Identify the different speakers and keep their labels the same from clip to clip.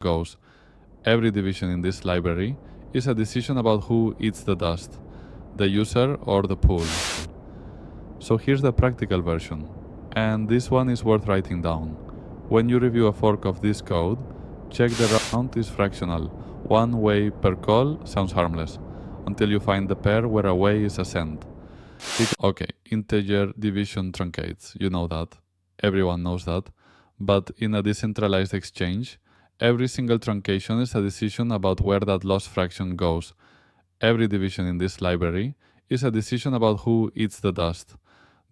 Speaker 1: goes. Every division in this library is a decision about who eats the dust, the user or the pool. So here's the practical version, and this one is worth writing down. When you review a fork of this code, check the round is fractional. One way per call sounds harmless, until you find the pair where a way is a cent. Okay, integer division truncates, you know that. Everyone knows that. But in a decentralized exchange, every single truncation is a decision about where that lost fraction goes. Every division in this library is a decision about who eats the dust,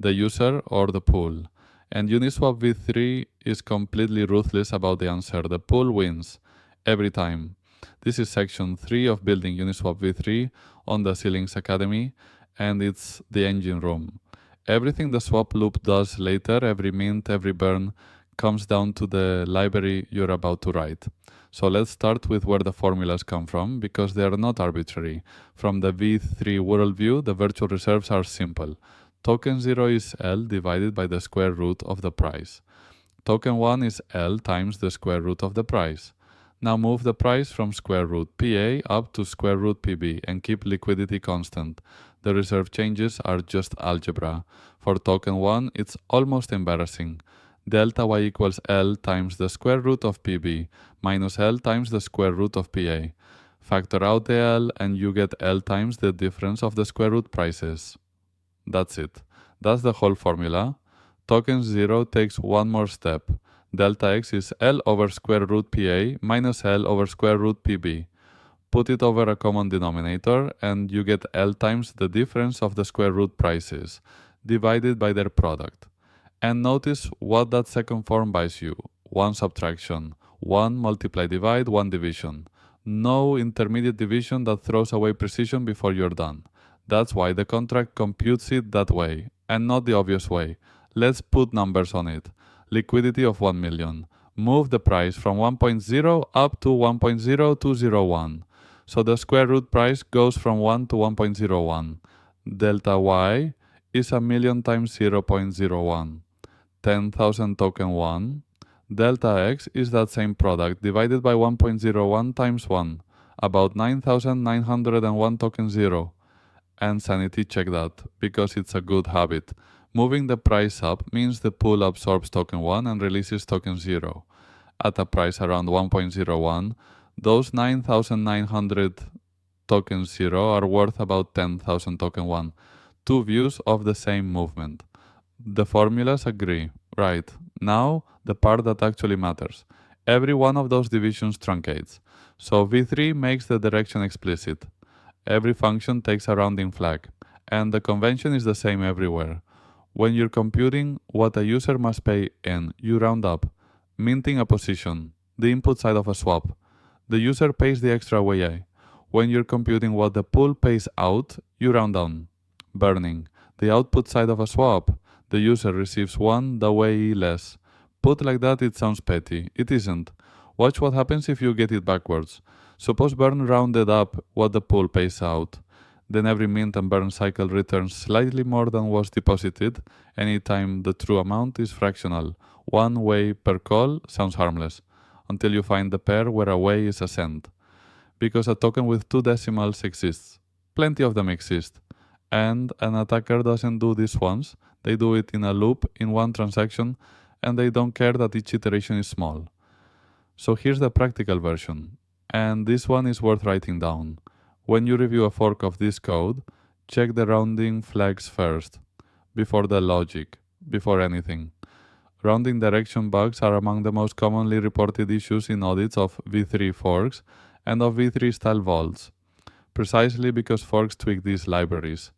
Speaker 1: the user or the pool. And Uniswap V3 is completely ruthless about the answer. The pool wins every time. This is section 3 of Building Uniswap V3 on the Zealynx Academy, and it's the engine room. Everything the swap loop does later, every mint, every burn, comes down to the library you're about to write. So let's start with where the formulas come from, because they are not arbitrary. From the V3 worldview, the virtual reserves are simple. Token 0 is L divided by the square root of the price. Token 1 is L times the square root of the price. Now move the price from square root PA up to square root PB and keep liquidity constant. The reserve changes are just algebra. For token 1, it's almost embarrassing. Delta y equals L times the square root of PB minus L times the square root of PA. Factor out the L and you get L times the difference of the square root prices. That's it. That's the whole formula. Token 0 takes one more step. Delta x is L over square root PA minus L over square root PB. Put it over a common denominator and you get L times the difference of the square root prices, divided by their product. And notice what that second form buys you. One subtraction, one multiply divide, one division. No intermediate division that throws away precision before you're done. That's why the contract computes it that way, and not the obvious way. Let's put numbers on it. Liquidity of 1 million. Move the price from 1.0 up to 1.0201. So the square root price goes from 1 to 1.01. Delta y is a million times 0.01. 10,000 token 1. Delta x is that same product divided by 1.01 times 1. About 9,901 token 0. And sanity check that, because it's a good habit. Moving the price up means the pool absorbs token 1 and releases token 0. At a price around 1.01, those 9,900 token 0 are worth about 10,000 token 1. Two views of the same movement. The formulas agree. Right. Now, the part that actually matters. Every one of those divisions truncates. So V3 makes the direction explicit. Every function takes a rounding flag, and the convention is the same everywhere. When you're computing what a user must pay in, you round up, minting a position, the input side of a swap. The user pays the extra way. When you're computing what the pool pays out, you round down, burning, the output side of a swap. The user receives 1 the way less. Put like that, it sounds petty. It isn't. Watch what happens if you get it backwards. Suppose burn rounded up what the pool pays out. Then every mint and burn cycle returns slightly more than was deposited anytime the true amount is fractional. One way per call sounds harmless, until you find the pair where a way is a cent. Because a token with 2 decimals exists. Plenty of them exist. And an attacker doesn't do this once, they do it in a loop in one transaction, and they don't care that each iteration is small. So here's the practical version. And this one is worth writing down. When you review a fork of this code, check the rounding flags first, before the logic, before anything. Rounding direction bugs are among the most commonly reported issues in audits of V3 forks and of V3 style vaults, precisely because forks tweak these libraries.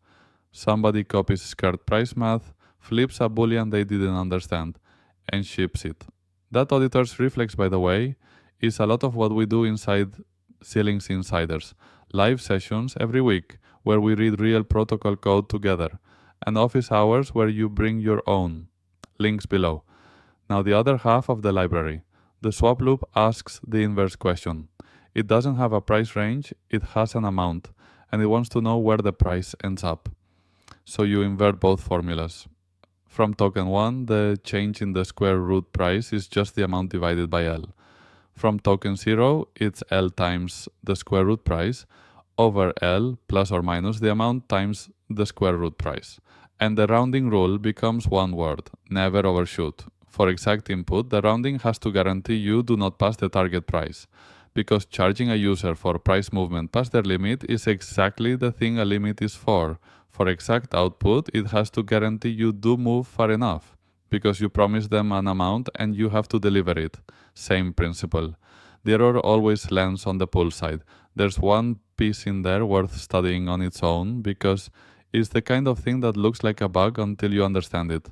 Speaker 1: Somebody copies SqrtPriceMath, flips a boolean they didn't understand, and ships it. That auditor's reflex, by the way, is a lot of what we do inside Zealynx Insiders. Live sessions every week where we read real protocol code together, and office hours where you bring your own. Links below. Now the other half of the library. The swap loop asks the inverse question. It doesn't have a price range, it has an amount, and it wants to know where the price ends up. So you invert both formulas. From token 1, the change in the square root price is just the amount divided by L. From token 0, it's L times the square root price over L plus or minus the amount times the square root price. And the rounding rule becomes one word, never overshoot. For exact input, the rounding has to guarantee you do not pass the target price, because charging a user for price movement past their limit is exactly the thing a limit is for. For exact output, it has to guarantee you do move far enough, because you promise them an amount and you have to deliver it. Same principle. The error always lands on the pull side. There's one piece in there worth studying on its own, because it's the kind of thing that looks like a bug until you understand it.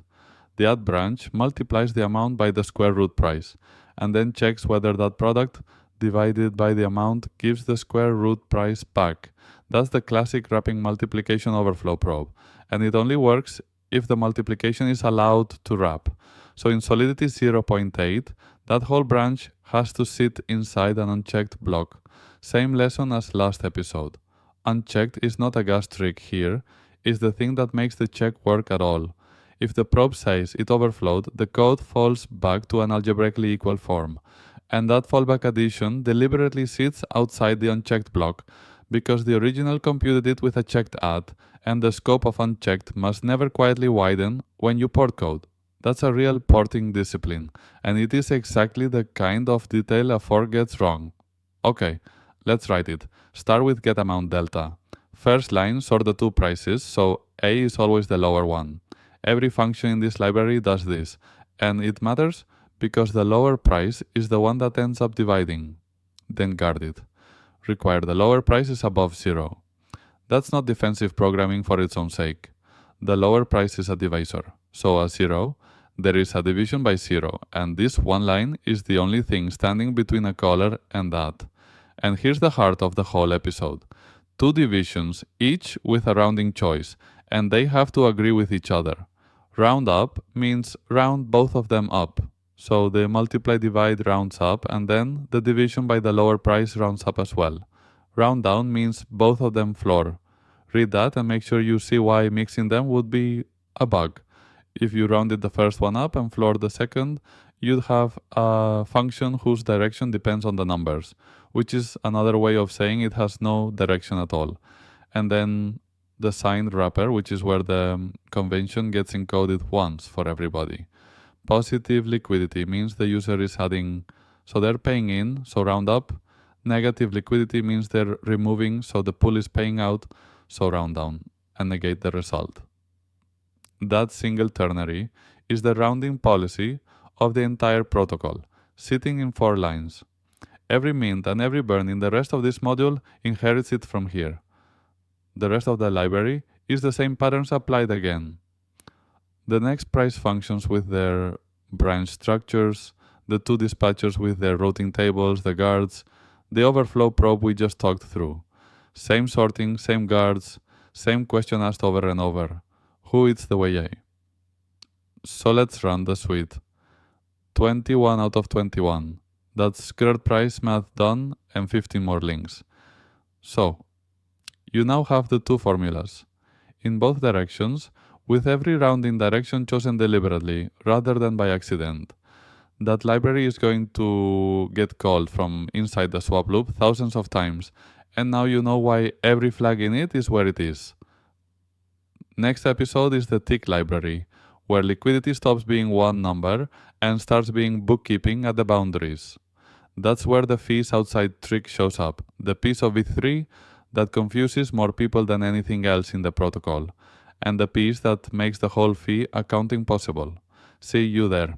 Speaker 1: The add branch multiplies the amount by the square root price, and then checks whether that product divided by the amount gives the square root price back. That's the classic wrapping multiplication overflow probe, and it only works if the multiplication is allowed to wrap. So in Solidity 0.8, that whole branch has to sit inside an unchecked block. Same lesson as last episode. Unchecked is not a gas trick here, it's the thing that makes the check work at all. If the probe says it overflowed, the code falls back to an algebraically equal form. And that fallback addition deliberately sits outside the unchecked block, because the original computed it with a checked add, and the scope of unchecked must never quietly widen when you port code. That's a real porting discipline, and it is exactly the kind of detail a fork gets wrong. Okay, let's write it. Start with getAmountDelta. First line sort the two prices, so A is always the lower one. Every function in this library does this, and it matters because the lower price is the one that ends up dividing. Then guard it. Require the lower price is above 0. That's not defensive programming for its own sake. The lower price is a divisor, so a 0, there is a division by 0, and this one line is the only thing standing between a caller and that. And here's the heart of the whole episode. Two divisions, each with a rounding choice, and they have to agree with each other. Round up means round both of them up. So the multiply divide rounds up, and then the division by the lower price rounds up as well. Round down means both of them floor. Read that and make sure you see why mixing them would be a bug. If you rounded the first one up and floored the second, you'd have a function whose direction depends on the numbers, which is another way of saying it has no direction at all. And then the signed wrapper, which is where the convention gets encoded once for everybody. Positive liquidity means the user is adding, so they're paying in, so round up. Negative liquidity means they're removing, so the pool is paying out, so round down, and negate the result. That single ternary is the rounding policy of the entire protocol, sitting in 4 lines. Every mint and every burn in the rest of this module inherits it from here. The rest of the library is the same patterns applied again. The next price functions with their branch structures, the two dispatchers with their routing tables, the guards, the overflow probe we just talked through. Same sorting, same guards, same question asked over and over. Who eats the way A? So let's run the suite. 21 out of 21. That's SqrtPriceMath done and 15 more links. So, you now have the two formulas. In both directions, with every rounding direction chosen deliberately, rather than by accident. That library is going to get called from inside the swap loop thousands of times, and now you know why every flag in it is where it is. Next episode is the tick library, where liquidity stops being one number and starts being bookkeeping at the boundaries. That's where the fees outside trick shows up, the piece of V3 that confuses more people than anything else in the protocol, and the piece that makes the whole fee accounting possible. See you there.